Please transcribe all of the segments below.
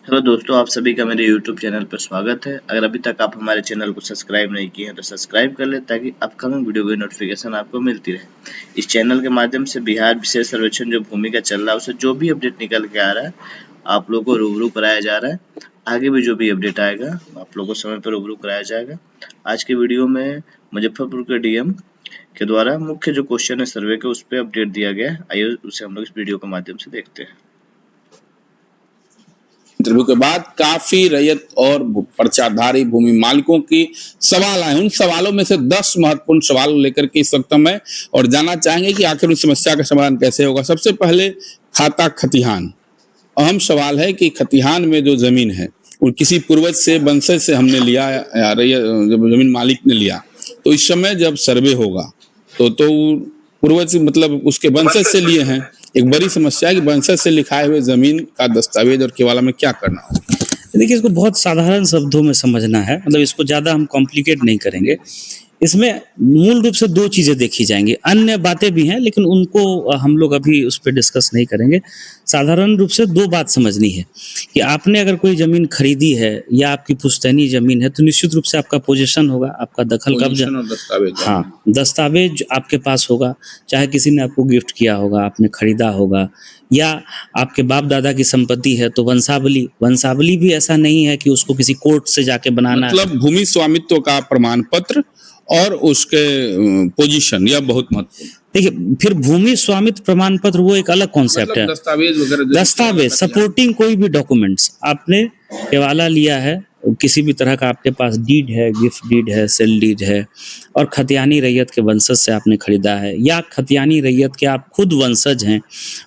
Hello दोस्तों, आप सभी का मेरे YouTube चैनल पर स्वागत है। अगर अभी तक आप हमारे चैनल को सब्सक्राइब नहीं किए हैं तो सब्सक्राइब कर लें ताकि अपकमिंग वीडियो की नोटिफिकेशन आपको मिलती रहे। इस चैनल के माध्यम से बिहार विशेष सर्वेक्षण जो भूमि का चल रहा है उसे जो भी अपडेट निकल के आ रहा है आप लोगों को रूबरू कराया जा रहा है। आगे भी जो भी अपडेट आएगा आप लोगों को समय पर रूबरू कराया जाएगा। आज की वीडियो में मुजफ्फरपुर के DM के द्वारा मुख्य जो क्वेश्चन है सर्वे के उस पर अपडेट दिया गया है। आइए उसे हम लोग इस वीडियो के माध्यम से देखते हैं। इंटरव्यू के बाद काफी रैयत और पर्चाधारी भूमि मालिकों की सवाल आए। उन सवालों में से 10 महत्वपूर्ण सवाल लेकर के इस वक्त मैं और जानना चाहेंगे कि आखिर उस समस्या का समाधान कैसे होगा। सबसे पहले खाता खतिहान। अहम सवाल है कि खतिहान में जो जमीन है वो किसी पूर्वज से वंशज से हमने लिया या जब जमीन मालिक ने लिया तो इस समय जब सर्वे होगा तो पूर्वज मतलब उसके वंशज से लिए हैं। एक बड़ी समस्या है कि वंशज से लिखाए हुए जमीन का दस्तावेज और केवाला में क्या करना होगा। देखिए, इसको बहुत साधारण शब्दों में समझना है, मतलब इसको ज़्यादा हम कॉम्प्लिकेट नहीं करेंगे। इसमें मूल रूप से 2 चीज़ें देखी जाएंगी, अन्य बातें भी हैं लेकिन उनको हम लोग अभी उस पर डिस्कस नहीं करेंगे। साधारण रूप से 2 बात समझनी है कि आपने अगर कोई ज़मीन खरीदी है या आपकी पुश्तैनी ज़मीन है तो निश्चित रूप से आपका पोजीशन होगा, आपका दखल कब्जा, हाँ, दस्तावेज आपके पास होगा। चाहे किसी ने आपको गिफ्ट किया होगा, आपने खरीदा होगा, या आपके बाप दादा की संपत्ति है तो वंशावली भी ऐसा नहीं है कि उसको किसी कोर्ट से जाके बनाना, मतलब भूमि स्वामित्व का प्रमाण पत्र और उसके पोजीशन, यह बहुत महत्वपूर्ण। देखिए, फिर भूमि स्वामित्व प्रमाण पत्र वो एक अलग कॉन्सेप्ट है। दस्तावेज सपोर्टिंग कोई भी डॉक्यूमेंट्स आपने केवाला लिया है, किसी भी तरह का आपके पास डीड है, गिफ्ट डीड है, सेल डीड है, और खतियानी रैयत के वंशज से आपने खरीदा है, या खतियानी रैयत के आप खुद वंशज हैं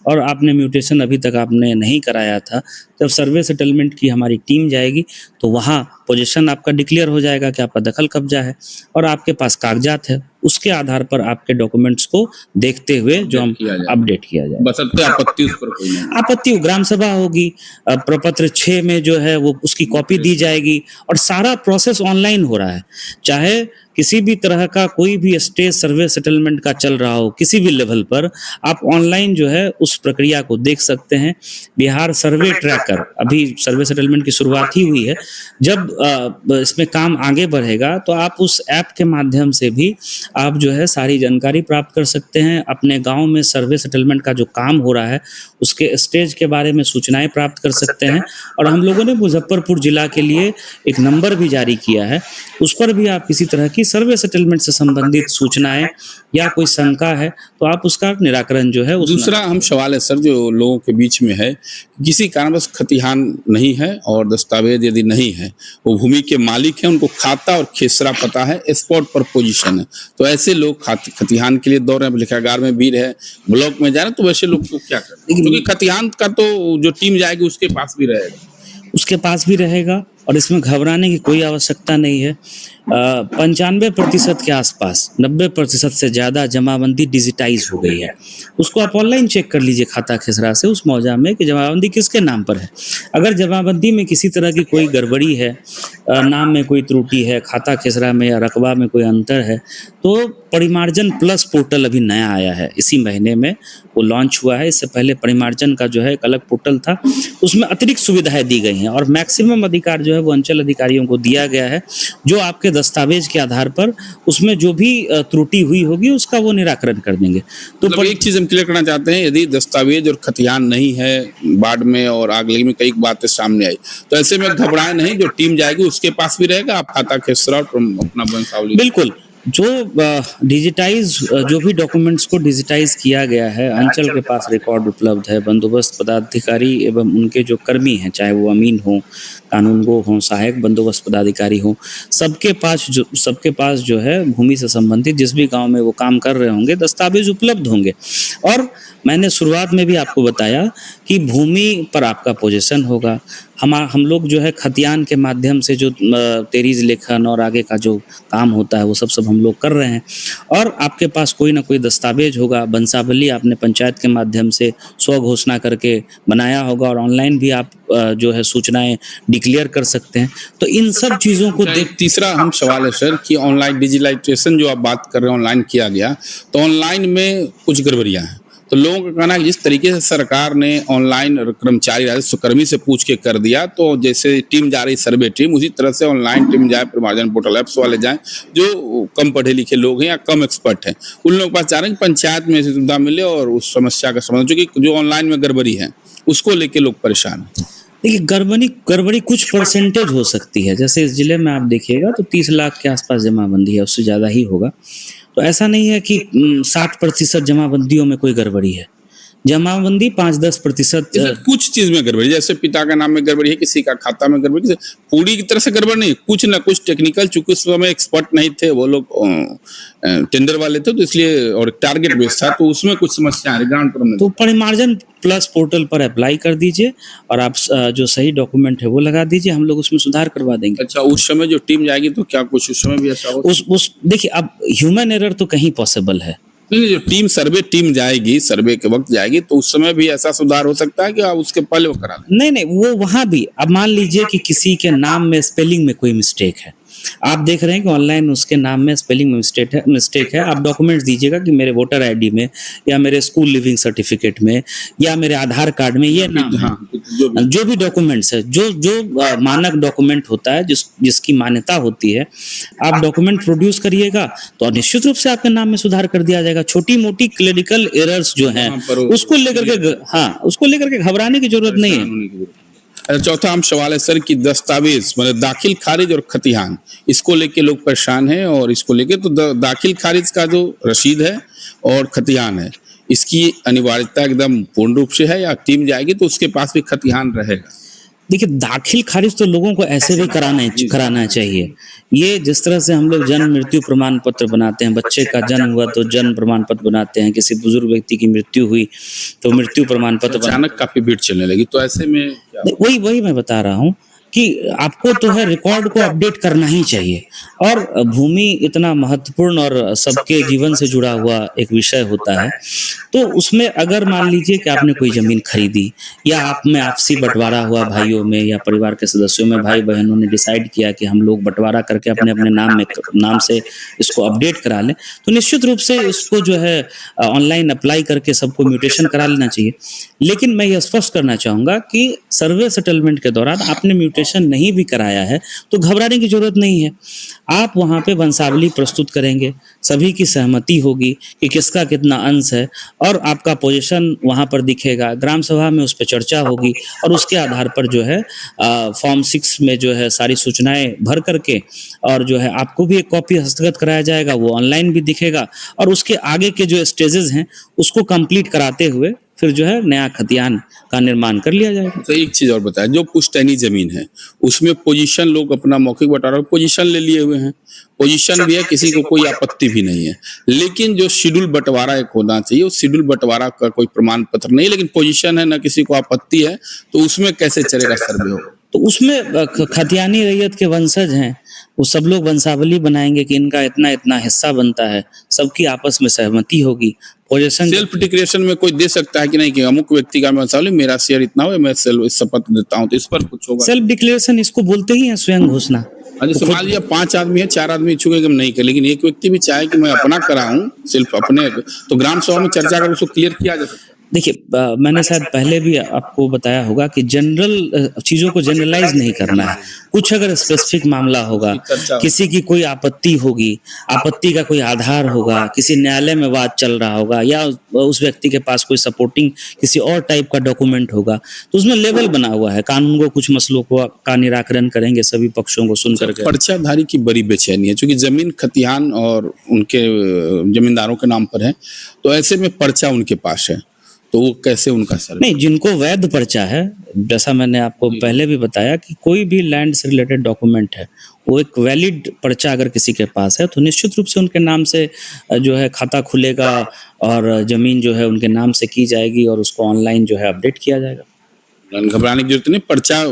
और आपने म्यूटेशन अभी तक आपने नहीं कराया था। जब सर्वे सेटलमेंट की हमारी टीम जाएगी तो वहाँ पोजीशन आपका डिक्लेयर हो जाएगा कि आपका दखल कब्जा है और आपके पास कागजात है। उसके आधार पर आपके डॉक्यूमेंट्स को देखते हुए जो हम अपडेट किया जाए। बशर्ते आपत्ति उस पर कोई नहीं। आपत्ति ग्राम सभा होगी, प्रपत्र 6 में जो है वो उसकी कॉपी दी जाएगी और सारा प्रोसेस ऑनलाइन हो रहा है। चाहे किसी भी तरह का कोई भी स्टेज सर्वे सेटलमेंट का चल रहा हो, किसी भी लेवल पर आप ऑनलाइन जो है उस प्रक्रिया को देख सकते हैं। बिहार सर्वे ट्रैकर, अभी सर्वे सेटलमेंट की शुरुआत ही हुई है। जब इसमें काम आगे बढ़ेगा तो आप उस ऐप के माध्यम से भी आप जो है सारी जानकारी प्राप्त कर सकते हैं। अपने गांव में सर्वे सेटलमेंट का जो काम हो रहा है उसके स्टेज के बारे में सूचनाएं प्राप्त कर सकते हैं। और हम लोगों ने मुजफ्फरपुर जिला के लिए एक नंबर भी जारी किया है, उस पर भी आप किसी तरह की सर्वे सेटलमेंट से संबंधित सूचनाएं या कोई शंका है तो आप उसका निराकरण जो है। दूसरा अहम सवाल है सर जो लोगों के बीच में है, किसी कारणवश खतिहान नहीं है और दस्तावेज यदि नहीं है, वो भूमि के मालिक हैं, उनको खाता और खेसरा पता है, स्पॉट पर पोजीशन है, तो ऐसे लोग खतिहान के लिए दौड़ रहे हैं, लिखागार में भीड़ है, ब्लॉक में जा रहे हैं, तो वैसे लोग को क्या करें? क्योंकि खतिहान का तो जो टीम जाएगी उसके पास भी रहेगा और इसमें घबराने की कोई आवश्यकता नहीं है। 95% के आसपास, 90% से ज़्यादा जमाबंदी डिजिटाइज हो गई है। उसको आप ऑनलाइन चेक कर लीजिए खाता खेसरा से उस मौजा में कि जमाबंदी किसके नाम पर है। अगर जमाबंदी में किसी तरह की कोई गड़बड़ी है, नाम में कोई त्रुटि है, खाता खेसरा में या रकबा में कोई अंतर है, तो परिमार्जन प्लस पोर्टल अभी नया आया है, इसी महीने में वो लॉन्च हुआ है। इससे पहले परिमार्जन का जो है एक अलग पोर्टल था, उसमें अतिरिक्त सुविधाएं दी गई हैं और मैक्सिमम अधिकार जो है वो अंचल अधिकारियों को दिया गया है, जो आपके दस्तावेज के आधार पर उसमें जो भी त्रुटि हुई होगी उसका वो निराकरण कर देंगे। तो मतलब एक चीज हम क्लियर करना चाहते हैं, यदि दस्तावेज और खतियान नहीं है, बाढ़ में और आग लगी में कई बातें सामने आई, तो ऐसे में घबराए नहीं, जो टीम जाएगी उसके पास भी रहेगा, आप खाता खेसरा और अपना वंशावली। बिल्कुल, जो डिजिटाइज जो भी डॉक्यूमेंट्स को डिजिटाइज किया गया है, अंचल के पास रिकॉर्ड उपलब्ध है। बंदोबस्त पदाधिकारी एवं उनके जो कर्मी हैं, चाहे वो अमीन हो, कानूनगो हो, सहायक बंदोबस्त पदाधिकारी हो, सबके पास जो है भूमि से संबंधित जिस भी गांव में वो काम कर रहे होंगे दस्तावेज उपलब्ध होंगे। और मैंने शुरुआत में भी आपको बताया कि भूमि पर आपका पोजीशन होगा। हम लोग जो है खतियान के माध्यम से जो तेरीज लेखन और आगे का जो काम होता है वो सब हम लोग कर रहे हैं। और आपके पास कोई ना कोई दस्तावेज होगा, वंशावली आपने पंचायत के माध्यम से स्व घोषणा करके बनाया होगा और ऑनलाइन भी आप जो है सूचनाएं डिक्लेयर कर सकते हैं। तो इन सब चीज़ों को देख। तीसरा अहम सवाल है सर कि ऑनलाइन डिजिटलाइजेशन जो आप बात कर रहे हैं, ऑनलाइन किया गया, तो ऑनलाइन में कुछ गड़बड़ियाँ हैं। तो लोगों का कहना है कि जिस तरीके से सरकार ने ऑनलाइन कर्मचारी राजस्व कर्मी से पूछ के कर दिया, तो जैसे टीम जा रही सर्वे टीम, उसी तरह से ऑनलाइन टीम जाए, परिमार्जन पोर्टल ऐप्स वाले जाएं जो कम पढ़े लिखे लोग हैं या कम एक्सपर्ट हैं, उन लोगों के पास चाह रहे हैं कि पंचायत में ऐसी सुविधा मिले और उस समस्या का समाधान, क्योंकि जो ऑनलाइन में गड़बड़ी है उसको लेके लोग परेशान हैं। देखिए, गड़बड़ी कुछ परसेंटेज हो सकती है। जैसे इस जिले में आप देखिएगा तो 30 लाख के आसपास जमाबंदी है, उससे ज़्यादा ही होगा। तो ऐसा नहीं है कि 60% जमाबंदियों में कोई गड़बड़ी है। जमाबंदी 5-10%। कुछ चीज में गड़बड़ी, जैसे पिता का नाम में गड़बड़ी है, किसी का खाता में गड़बड़ी, पूरी की तरह से गड़बड़ नहीं, कुछ ना कुछ टेक्निकल, चूंकि उस समय एक्सपर्ट नहीं थे वो लोग, टेंडर वाले थे, तो इसलिए, और टारगेट बेस्ड था, तो उसमें कुछ समस्या है ग्राउंड पर। तो परिमार्जन प्लस पोर्टल पर अप्लाई कर दीजिए और आप जो सही डॉक्यूमेंट है वो लगा दीजिए, हम लोग उसमें सुधार करवा देंगे। अच्छा, उस समय जो टीम जाएगी तो क्या कुछ उस समय भी ऐसा होगा? उस देखिए, अब ह्यूमन एरर तो कहीं पॉसिबल है। नहीं, जो टीम जाएगी, सर्वे के वक्त जाएगी, तो उस समय भी ऐसा सुधार हो सकता है कि आप उसके पहले वो करा लें? नहीं, वो वहां भी, अब मान लीजिए कि किसी के नाम में स्पेलिंग में कोई मिस्टेक है, आप देख रहे हैं कि ऑनलाइन उसके नाम में स्पेलिंग में मिस्टेक है, आप डॉक्यूमेंट्स दीजिएगा कि मेरे वोटर आईडी में या मेरे स्कूल लिविंग सर्टिफिकेट में या मेरे आधार कार्ड में ये नाम है। जो भी डॉक्यूमेंट्स है, जो मानक डॉक्यूमेंट होता है, जिसकी मान्यता होती है, आप डॉक्यूमेंट प्रोड्यूस करिएगा तो निश्चित रूप से आपके नाम में सुधार कर दिया जाएगा। छोटी मोटी क्लरिकल एरर्स जो हैं उसको लेकर के घबराने की जरूरत नहीं है। चौथा आम सवाल है सर कि दस्तावेज, मतलब दाखिल खारिज और खतिहान, इसको लेके लोग परेशान हैं, और इसको लेके तो दाखिल खारिज का जो रसीद है और खतिहान है, इसकी अनिवार्यता एकदम पूर्ण रूप से है, या टीम जाएगी तो उसके पास भी खतिहान रहेगा? देखिए, दाखिल खारिज तो लोगों को ऐसे भी कराना चाहिए। ये जिस तरह से हम लोग जन्म मृत्यु प्रमाण पत्र बनाते हैं, बच्चे का जन्म हुआ तो जन्म प्रमाण पत्र बनाते हैं, किसी बुजुर्ग व्यक्ति की मृत्यु हुई तो मृत्यु प्रमाण पत्र। अचानक काफी भीड़ चलने लगी, तो ऐसे में वही मैं बता रहा हूँ कि आपको तो है रिकॉर्ड को अपडेट करना ही चाहिए। और भूमि इतना महत्वपूर्ण और सबके जीवन से जुड़ा हुआ एक विषय होता है, तो उसमें अगर मान लीजिए कि आपने कोई जमीन खरीदी या आप में आपसी बंटवारा हुआ, भाइयों में या परिवार के सदस्यों में, भाई बहनों ने डिसाइड किया कि हम लोग बंटवारा करके अपने अपने नाम से इसको अपडेट करा लें, तो निश्चित रूप से इसको जो है ऑनलाइन अप्लाई करके सबको म्यूटेशन करा लेना चाहिए। लेकिन मैं ये स्पष्ट करना चाहूँगा कि सर्वे सेटलमेंट के दौरान आपने म्यूटेशन नहीं भी कराया है तो घबराने की जरूरत नहीं है। आप वहां पे वंशावली प्रस्तुत करेंगे, सभी की सहमति होगी कि किसका कितना अंश है, और आपका पोजीशन वहां पर दिखेगा, ग्राम सभा में उस पर चर्चा होगी, और उसके आधार पर जो है फॉर्म 6 में जो है सारी सूचनाएं भर करके, और जो है आपको भी एक कॉपी हस्तगत कराया जाएगा, वो ऑनलाइन भी दिखेगा, और उसके आगे के जो स्टेजेस हैं उसको कंप्लीट कराते हुए फिर जो है नया खतियान का निर्माण कर लिया जाएगा। तो एक चीज और बताएं, जो पुश्तैनी जमीन है उसमें पोजीशन लोग अपना मौखिक बंटवारा पोजीशन ले लिए हुए हैं, पोजीशन भी है, किसी को कोई आपत्ति भी नहीं है, लेकिन जो शेड्यूल बंटवारा एक होना चाहिए, उस शेड्यूल बंटवारा का कोई प्रमाण पत्र नहीं, लेकिन पोजीशन है, ना किसी को आपत्ति है, तो उसमें कैसे चलेगा सर्वे होगा? तो उसमें खतियानी रैयत के वंशज हैं, वो सब लोग वंशावली बनाएंगे कि इनका इतना इतना हिस्सा बनता है, सबकी आपस में सहमति होगी। पोजीशन सेल्फ डिक्लेरेशन में कोई दे सकता है कि नहीं कि अमुक व्यक्ति का वंशावली मेरा शेयर इतना हो, मैं शपथ देता हूँ, तो इस पर कुछ होगा? सेल्फ डिक्लेरेशन इसको बोलते ही है स्वयं घोषणा। जैसे मान लीजिए 5 आदमी है, 4 आदमी इच्छुक है कि हम नहीं कर, लेकिन एक व्यक्ति भी चाहे कि मैं अपना कराऊं सिर्फ अपने, तो ग्राम सभा में चर्चा कर उसको क्लियर किया जा सकता है। देखिए, मैंने शायद पहले भी आपको बताया होगा कि जनरल चीज़ों को जनरलाइज नहीं करना है। कुछ अगर स्पेसिफिक मामला होगा, किसी की कोई आपत्ति होगी, आपत्ति का कोई आधार होगा, किसी न्यायालय में वाद चल रहा होगा, या उस व्यक्ति के पास कोई सपोर्टिंग किसी और टाइप का डॉक्यूमेंट होगा, तो उसमें लेवल बना हुआ है, कानून को कुछ मसलों का निराकरण करेंगे सभी पक्षों को सुन करके। पर्चाधारी की बड़ी बेचैनी है, क्योंकि जमीन खतिहान और उनके जमींदारों के नाम पर है, तो ऐसे में पर्चा उनके पास है, तो वो कैसे उनका सर्वे? नहीं, जिनको वैध पर्चा है, जैसा मैंने आपको पहले भी बताया कि कोई भी लैंड से रिलेटेड डॉक्यूमेंट है, वो एक वैलिड पर्चा अगर किसी के पास है तो निश्चित रूप से उनके नाम से जो है खाता खुलेगा और जमीन जो है उनके नाम से की जाएगी और उसको ऑनलाइन जो है अपडेट किया जाएगा। घबराने की जरूरत नहीं, पर्चा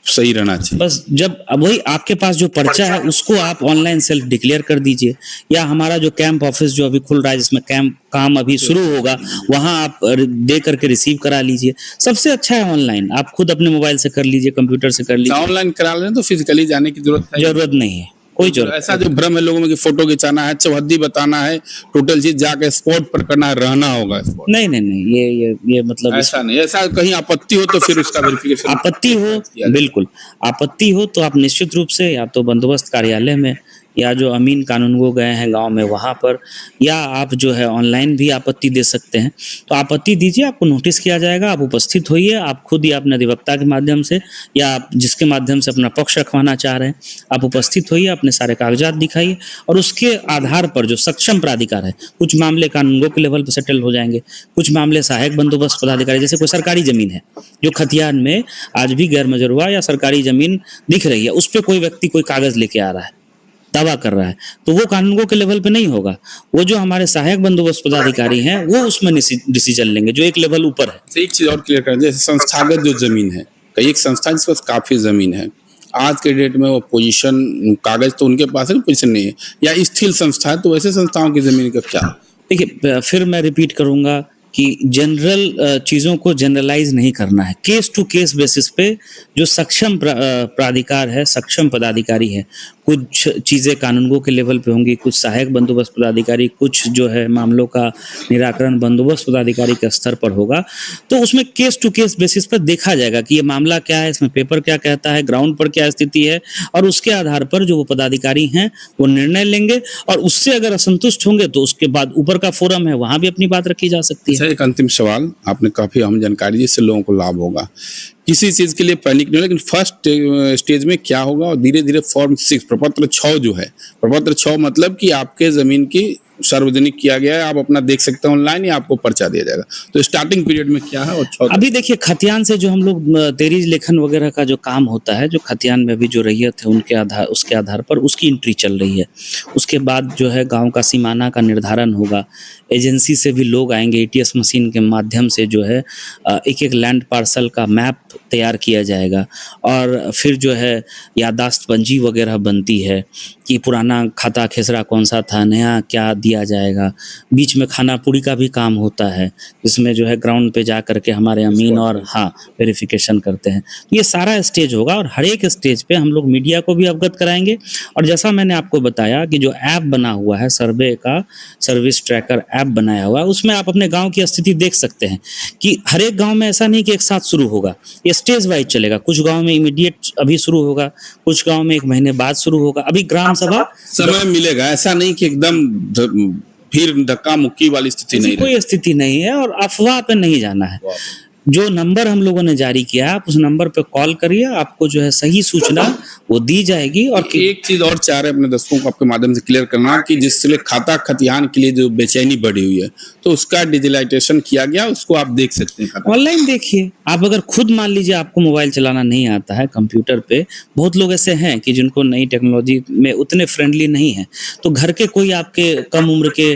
सही रहना चाहिए। बस जब वही आपके पास जो पर्चा है उसको आप ऑनलाइन सेल्फ डिक्लेयर कर दीजिए, या हमारा जो कैंप ऑफिस जो अभी खुल रहा है जिसमें कैंप काम अभी शुरू होगा, वहां आप दे करके रिसीव करा लीजिए। सबसे अच्छा है ऑनलाइन, आप खुद अपने मोबाइल से कर लीजिए, कंप्यूटर से कर लीजिए। ऑनलाइन करा लें तो फिजिकली जाने की जरूरत नहीं है, कोई तो जरूरत ऐसा जो भ्रम है लोगों में कि फोटो खिंचाना है, चौहद्दी बताना है, टोटल चीज जाके स्पॉट पर करना है, रहना होगा स्पॉट। नहीं नहीं नहीं, ये मतलब ऐसा नहीं, ऐसा कहीं आपत्ति हो तो फिर उसका वेरिफिकेशन आपत्ति हो, किया जाए। बिल्कुल आपत्ति हो तो आप निश्चित रूप से या तो बंदोबस्त कार्यालय में, या जो अमीन कानूनगो गए हैं गांव में वहां पर, या आप जो है ऑनलाइन भी आपत्ति दे सकते हैं। तो आपत्ति दीजिए, आपको नोटिस किया जाएगा, आप उपस्थित होइए, आप खुद या अपने अधिवक्ता के माध्यम से या आप जिसके माध्यम से अपना पक्ष रखवाना चाह रहे हैं, आप उपस्थित होइए, अपने सारे कागजात दिखाइए, और उसके आधार पर जो सक्षम प्राधिकार है, कुछ मामले कानूनगो के लेवल पर सेटल हो जाएंगे, कुछ मामले सहायक बंदोबस्त पदाधिकारी, जैसे कोई सरकारी जमीन है जो खतियान में आज भी गैर मजरूआ या सरकारी जमीन दिख रही है, उस पर कोई व्यक्ति कोई कागज लेके आ रहा है, दावा कर रहा है, तो वो कानूनगो के लेवल पे नहीं होगा। वो जो हमारे सहायक बंदोबस्त पदाधिकारी हैं वो उसमें डिसीजन लेंगे, जो एक लेवल ऊपर है। तो एक चीज और क्लियर कर, जैसे संस्थागत जो जमीन है, कई एक संस्था जिसके पास काफी जमीन है, आज के डेट में वो पोजीशन कागज तो उनके पास है, पोजीशन नहीं है, या स्थिर संस्था है, तो वैसे संस्थाओं की जमीन का क्या? देखिए, फिर मैं रिपीट करूंगा कि जनरल चीज़ों को जनरलाइज नहीं करना है, केस टू केस बेसिस पे जो सक्षम प्राधिकार है, सक्षम पदाधिकारी है, कुछ चीज़ें कानूनगो के लेवल पे होंगी, कुछ सहायक बंदोबस्त पदाधिकारी, कुछ जो है मामलों का निराकरण बंदोबस्त पदाधिकारी के स्तर पर होगा। तो उसमें केस टू केस बेसिस पर देखा जाएगा कि ये मामला क्या है, इसमें पेपर क्या कहता है, ग्राउंड पर क्या स्थिति है, और उसके आधार पर जो वो पदाधिकारी हैं वो निर्णय लेंगे, और उससे अगर असंतुष्ट होंगे तो उसके बाद ऊपर का फोरम है, वहां भी अपनी बात रखी जा सकती है। अच्छा, एक अंतिम सवाल, आपने काफी अहम जानकारी दी, जिससे लोगों को लाभ होगा। किसी चीज के लिए पैनिक नहीं हो, लेकिन फर्स्ट स्टेज में क्या होगा, और धीरे धीरे फॉर्म 6 प्रपत्र 6 जो है, प्रपत्र 6 मतलब कि आपके जमीन की सार्वजनिक किया गया है, आप अपना देख सकते हैं ऑनलाइन, या आपको पर्चा दिया जाएगा। तो स्टार्टिंग पीरियड में क्या है, और 6 अभी देखिए, खतियान से जो हम लोग तेरीज लेखन वगैरह का जो काम होता है, जो खतियान में अभी जो रैयत है उनके आधार, उसके आधार पर उसकी एंट्री चल रही है। उसके बाद जो है गांव का सीमाना का निर्धारण होगा, एजेंसी से भी लोग आएंगे, एटीएस मशीन के माध्यम से जो है एक एक लैंड पार्सल का मैप तैयार किया जाएगा, और फिर जो है याददाश्त पंजी वगैरह बनती है कि पुराना खाता खेसरा कौन सा था, नया क्या दिया जाएगा। बीच में खाना पूरी का भी काम होता है, जिसमें जो है ग्राउंड पे जा करके हमारे अमीन और वेरिफिकेशन करते हैं। तो ये सारा स्टेज होगा, और हर एक स्टेज पे हम लोग मीडिया को भी अवगत कराएंगे। और जैसा मैंने आपको बताया कि जो ऐप बना हुआ है, सर्वे का सर्विस ट्रैकर ऐप बनाया हुआ है, उसमें आप अपने गाँव की स्थिति देख सकते हैं कि हर एक गाँव में ऐसा नहीं कि एक साथ शुरू होगा, ये स्टेज वाइज चलेगा। कुछ गाँव में इमीडिएट अभी शुरू होगा, कुछ गाँव में 1 महीने बाद शुरू होगा। अभी ग्राम सभा समय मिलेगा, ऐसा नहीं कि एकदम फिर धक्का मुक्की वाली स्थिति नहीं, कोई स्थिति नहीं है, और अफवाह पे नहीं जाना है। जो नंबर हम लोगों ने जारी किया है, आप उस नंबर पे कॉल करिए, आपको जो है सही सूचना वो दी जाएगी। और एक चीज और चाह रहे हैं अपने दर्शकों को आपके माध्यम से क्लियर करना, कि जिससे खाता खतियान के लिए जो बेचैनी बढ़ी हुई है, तो उसका डिजिटलाइजेशन किया गया, उसको आप देख सकते हैं ऑनलाइन। देखिए, आप अगर खुद मान लीजिए आपको मोबाइल चलाना नहीं आता है, कंप्यूटर पे बहुत लोग ऐसे हैं कि जिनको नई टेक्नोलॉजी में उतने फ्रेंडली नहीं है, तो घर के कोई आपके कम उम्र के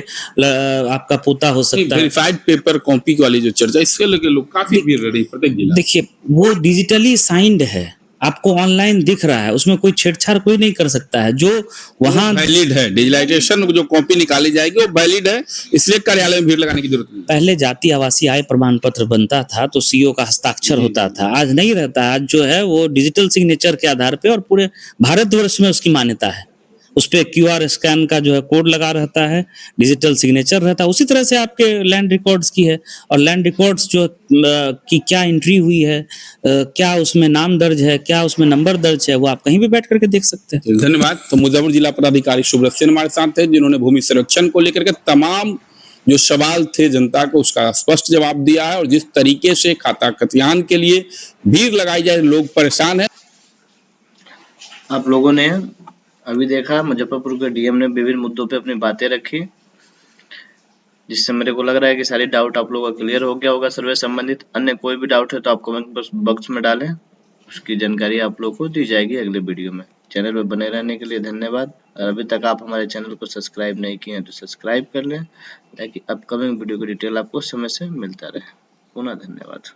आपका पोता हो सकता है। वेरीफाइड पेपर कॉपी वाली जो चर्चा, इसके लेके लोग काफी भीड़ रही प्रत्येक जिला। देखिए, वो डिजिटली साइंड है, आपको ऑनलाइन दिख रहा है, उसमें कोई छेड़छाड़ कोई नहीं कर सकता है। जो वहाँ वैलिड है, डिजिटलाइजेशन जो कॉपी निकाली जाएगी वो वैलिड है, इसलिए कार्यालय में भीड़ लगाने की जरूरत नहीं। पहले जाति आवासीय आय प्रमाण पत्र बनता था तो सीओ का हस्ताक्षर होता था, आज नहीं रहता। आज जो है वो डिजिटल सिग्नेचर के आधार पे, और पूरे भारतवर्ष में उसकी मान्यता है। उस पर QR स्कैन का जो है कोड लगा रहता है, डिजिटल सिग्नेचर रहता है। उसी तरह से आपके लैंड रिकॉर्ड्स की है, और लैंड रिकॉर्ड्स जो की क्या एंट्री हुई है, क्या उसमें नाम दर्ज है, क्या उसमें नंबर दर्ज है, वो आप कहीं भी बैठ करके देख सकते हैं। धन्यवाद। तो मुजफ्फरपुर जिला पदाधिकारी सुब्रत सेन हमारे साथ थे, जिन्होंने भूमि संरक्षण को लेकर के तमाम जो सवाल थे जनता को, उसका स्पष्ट जवाब दिया है। और जिस तरीके से खाता खतियान के लिए भीड़ लगाई जाए, लोग परेशान है। आप लोगों ने अभी देखा, मुजफ्फरपुर के डीएम ने विभिन्न मुद्दों पे अपनी बातें रखी, जिससे मेरे को लग रहा है कि सारी डाउट आप लोगों का क्लियर हो गया होगा सर्वे संबंधित। अन्य कोई भी डाउट है तो आप कमेंट बॉक्स में डालें, उसकी जानकारी आप लोगों को दी जाएगी अगले वीडियो में। चैनल पर बने रहने के लिए धन्यवाद। और अभी तक आप हमारे चैनल को सब्सक्राइब नहीं किए हैं तो सब्सक्राइब कर लें, ताकि अपकमिंग वीडियो की डिटेल आपको समय से मिलता रहे। पुनः धन्यवाद।